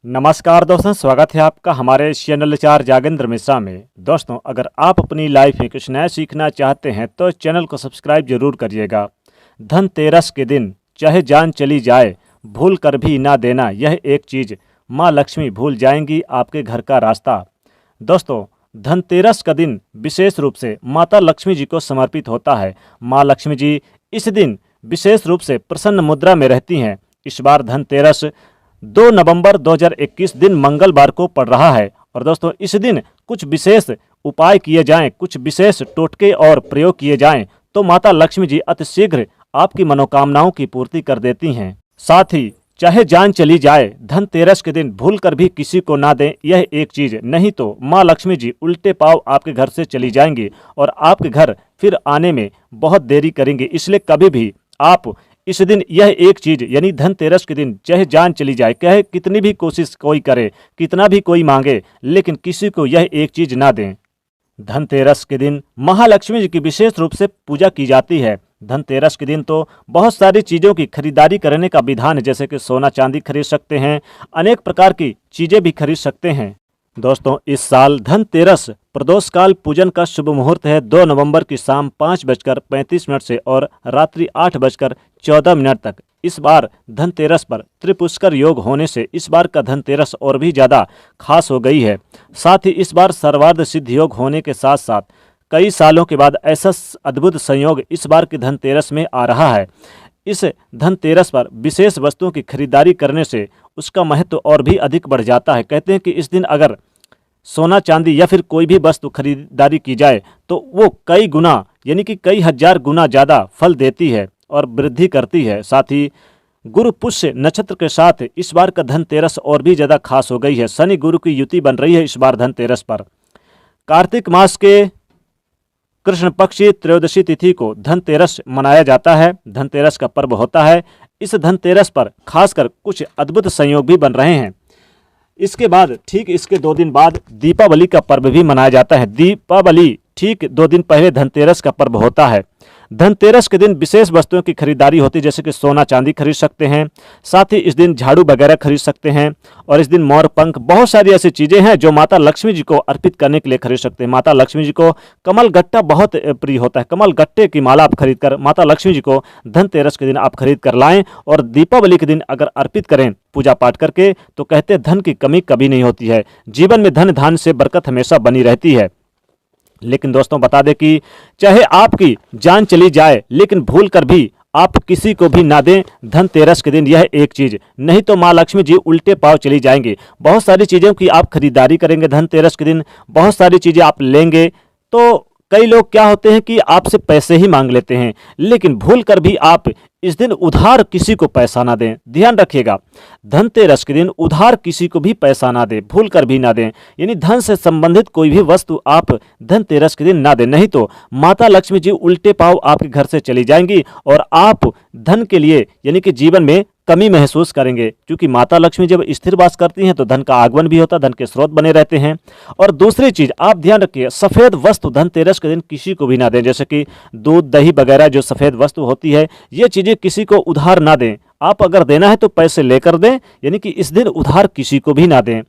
नमस्कार दोस्तों, स्वागत है आपका हमारे चैनल चार जागेंद्र मिश्रा में। दोस्तों, अगर आप अपनी लाइफ में कुछ नया सीखना चाहते हैं तो चैनल को सब्सक्राइब जरूर करिएगा। धनतेरस के दिन चाहे जान चली जाए, भूल कर भी ना देना यह एक चीज़, माँ लक्ष्मी भूल जाएंगी आपके घर का रास्ता। दोस्तों, धनतेरस का दिन विशेष रूप से माता लक्ष्मी जी को समर्पित होता है। माँ लक्ष्मी जी इस दिन विशेष रूप से प्रसन्न मुद्रा में रहती हैं। इस बार धनतेरस 2 नवंबर 2021 दिन मंगलवार को पड़ रहा है। और दोस्तों, इस दिन कुछ विशेष उपाय किए जाएं, कुछ विशेष टोटके और प्रयोग किए जाएं तो माता लक्ष्मी जी अतिशीघ्र आपकी मनोकामनाओं की पूर्ति कर देती हैं। साथ ही चाहे जान चली जाए, धनतेरस के दिन भूल कर भी किसी को ना दें यह एक चीज़, नहीं तो माँ लक्ष्मी जी उल्टे पांव आपके घर से चली जाएंगी और आपके घर फिर आने में बहुत देरी करेंगे। इसलिए कभी भी आप इस दिन यह एक चीज़ यानी धनतेरस के दिन चाहे जान चली जाए, कहे कितनी भी कोशिश कोई करे, कितना भी कोई मांगे, लेकिन किसी को यह एक चीज़ ना दें। धनतेरस के दिन महालक्ष्मी जी की विशेष रूप से पूजा की जाती है। धनतेरस के दिन तो बहुत सारी चीज़ों की खरीदारी करने का विधान है, जैसे कि सोना चांदी खरीद सकते हैं, अनेक प्रकार की चीज़ें भी खरीद सकते हैं। दोस्तों, इस साल धनतेरस प्रदोष काल पूजन का शुभ मुहूर्त है 2 नवंबर की शाम 5:35 से और रात्रि 8:14 तक। इस बार धनतेरस पर त्रिपुष्कर योग होने से इस बार का धनतेरस और भी ज़्यादा खास हो गई है। साथ ही इस बार सर्वार्थ सिद्ध योग होने के साथ साथ कई सालों के बाद ऐसा अद्भुत संयोग इस बार की धनतेरस में आ रहा है। इस धनतेरस पर विशेष वस्तुओं की खरीदारी करने से उसका महत्व और भी अधिक बढ़ जाता है। कहते हैं कि इस दिन अगर सोना चांदी या फिर कोई भी वस्तु खरीदारी की जाए तो वो कई गुना यानी कि कई हजार गुना ज़्यादा फल देती है और वृद्धि करती है। साथ ही गुरु पुष्य नक्षत्र के साथ इस बार का धनतेरस और भी ज़्यादा खास हो गई है। शनि गुरु की युति बन रही है इस बार धनतेरस पर। कार्तिक मास के कृष्ण पक्षी त्रयोदशी तिथि को धनतेरस मनाया जाता है। धनतेरस का पर्व होता है। इस धनतेरस पर खासकर कुछ अद्भुत संयोग भी बन रहे हैं। इसके बाद ठीक इसके 2 दिन बाद दीपावली का पर्व भी मनाया जाता है। दीपावली ठीक 2 दिन पहले धनतेरस का पर्व होता है। धनतेरस के दिन विशेष वस्तुओं की खरीदारी होती है, जैसे कि सोना चांदी खरीद सकते हैं। साथ ही इस दिन झाड़ू वगैरह खरीद सकते हैं और इस दिन मोर पंख, बहुत सारी ऐसी चीज़ें हैं जो माता लक्ष्मी जी को अर्पित करने के लिए खरीद सकते हैं। माता लक्ष्मी जी को कमल गट्टा बहुत प्रिय होता है। कमल गट्टे की माला आप खरीद कर माता लक्ष्मी जी को धनतेरस के दिन आप खरीद कर लाएं और दीपावली के दिन अगर अर्पित करें पूजा पाठ करके तो कहते हैं धन की कमी कभी नहीं होती है। जीवन में धन धान्य से बरकत हमेशा बनी रहती है। लेकिन दोस्तों, बता दें कि चाहे आपकी जान चली जाए, लेकिन भूल कर भी आप किसी को भी ना दें धनतेरस के दिन यह एक चीज़, नहीं तो माँ लक्ष्मी जी उल्टे पांव चली जाएंगे। बहुत सारी चीज़ों की आप खरीदारी करेंगे धनतेरस के दिन, बहुत सारी चीज़ें आप लेंगे तो कई लोग क्या होते हैं कि आपसे पैसे ही मांग लेते हैं, लेकिन भूल कर भी आप इस दिन उधार किसी को पैसा ना दें। ध्यान रखिएगा, धनतेरस के दिन उधार किसी को भी पैसा ना दें, भूल कर भी ना दें। यानी धन से संबंधित कोई भी वस्तु आप धनतेरस के दिन ना दें, नहीं तो माता लक्ष्मी जी उल्टे पांव आपके घर से चली जाएंगी और आप धन के लिए यानी कि जीवन में कमी महसूस करेंगे। क्योंकि माता लक्ष्मी जब स्थिर वास करती हैं तो धन का आगमन भी होता है, धन के स्रोत बने रहते हैं। और दूसरी चीज़ आप ध्यान रखिए, सफ़ेद वस्तु धनतेरस के दिन किसी को भी ना दें, जैसे कि दूध दही वगैरह जो सफ़ेद वस्तु होती है, ये चीज़ें किसी को उधार ना दें। आप अगर देना है तो पैसे लेकर दें, यानी कि इस दिन उधार किसी को भी ना दें।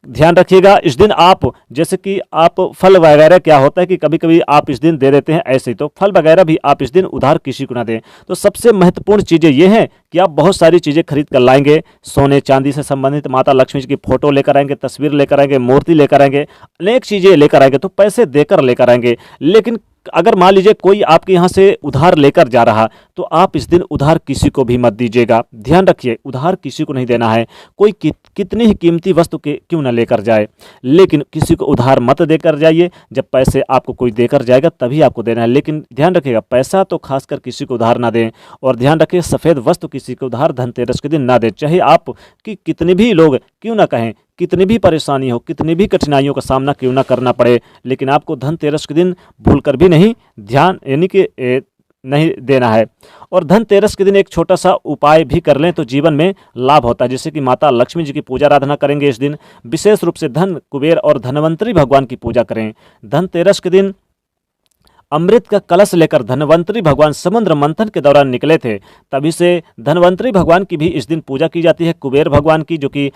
ध्यान रखिएगा, इस दिन आप जैसे कि आप फल वगैरह, क्या होता है कि कभी कभी आप इस दिन दे देते हैं ऐसे ही, तो फल वगैरह भी आप इस दिन उधार किसी को ना दें। तो सबसे महत्वपूर्ण चीज़ें ये हैं कि आप बहुत सारी चीज़ें खरीद कर लाएंगे, सोने चांदी से संबंधित माता लक्ष्मी जी की फोटो लेकर आएंगे, तस्वीर लेकर आएंगे, मूर्ति लेकर आएंगे, अनेक चीज़ें लेकर आएंगे, तो पैसे देकर लेकर आएंगे। लेकिन अगर मान लीजिए कोई आपके यहाँ से उधार लेकर जा रहा तो आप इस दिन उधार किसी को भी मत दीजिएगा। ध्यान रखिए, उधार किसी को नहीं देना है। कोई कितनी ही कीमती वस्तु के क्यों न लेकर जाए, लेकिन किसी को उधार मत देकर जाइए। जब पैसे आपको कोई देकर जाएगा तभी आपको देना है, लेकिन ध्यान रखिएगा पैसा तो खासकर किसी को उधार ना दें। और ध्यान रखिए, सफ़ेद वस्तु किसी को उधार धनतेरस के दिन ना दें, चाहे आप कि कितने भी लोग क्यों ना कहें, कितनी भी परेशानी हो, कितनी भी कठिनाइयों का सामना क्यों ना करना पड़े, लेकिन आपको धनतेरस के दिन भूल कर भी नहीं ध्यान यानी कि नहीं देना है। और धनतेरस के दिन एक छोटा सा उपाय भी कर लें तो जीवन में लाभ होता है, जैसे कि माता लक्ष्मी जी की पूजा आराधना करेंगे इस दिन, विशेष रूप से धन कुबेर और धनवंतरी भगवान की पूजा करें। धनतेरस के दिन अमृत का कलश लेकर धनवंतरी भगवान समुद्र मंथन के दौरान निकले थे, तभी से धनवंतरी भगवान की भी इस दिन पूजा की जाती है। कुबेर भगवान की जो कि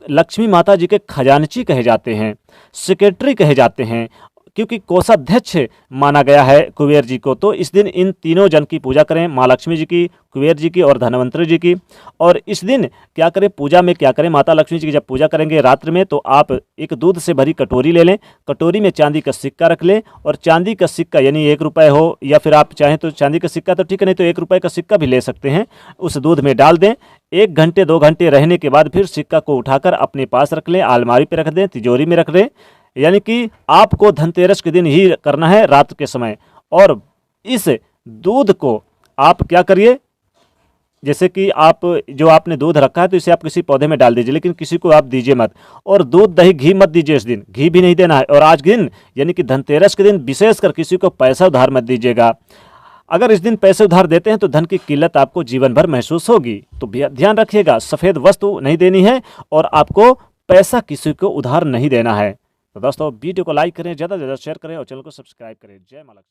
लक्ष्मी माता जी के खजानची कहे जाते हैं, सेक्रेटरी कहे जाते हैं, क्योंकि कोषाध्यक्ष माना गया है कुबेर जी को। तो इस दिन इन तीनों जन की पूजा करें, माँ लक्ष्मी जी की, कुबेर जी की और धनवंतरी जी की। और इस दिन क्या करें, पूजा में क्या करें, माता लक्ष्मी जी की जब पूजा करेंगे रात्रि में, तो आप एक दूध से भरी कटोरी ले लें, कटोरी में चांदी का सिक्का रख लें, और चांदी का सिक्का यानी 1 रुपये हो, या फिर आप चाहें तो चांदी का सिक्का तो ठीक है, नहीं तो 1 रुपये का सिक्का भी ले सकते हैं, उस दूध में डाल दें। 1 घंटे 2 घंटे रहने के बाद फिर सिक्का को उठाकर अपने पास रख लें, अलमारी पर रख दें, तिजोरी में रख दें। यानी कि आपको धनतेरस के दिन ही करना है, रात के समय। और इस दूध को आप क्या करिए, जैसे कि आप जो आपने दूध रखा है तो इसे आप किसी पौधे में डाल दीजिए, लेकिन किसी को आप दीजिए मत। और दूध दही घी मत दीजिए, इस दिन घी भी नहीं देना है। और आज दिन यानी कि धनतेरस के दिन विशेषकर किसी को पैसा उधार मत दीजिएगा। अगर इस दिन पैसे उधार देते हैं तो धन की किल्लत आपको जीवन भर महसूस होगी। तो ध्यान रखिएगा, सफ़ेद वस्तु नहीं देनी है और आपको पैसा किसी को उधार नहीं देना है। तो दोस्तों वीडियो को लाइक करें, ज़्यादा से ज़्यादा शेयर करें और चैनल को सब्सक्राइब करें। जय माता दी।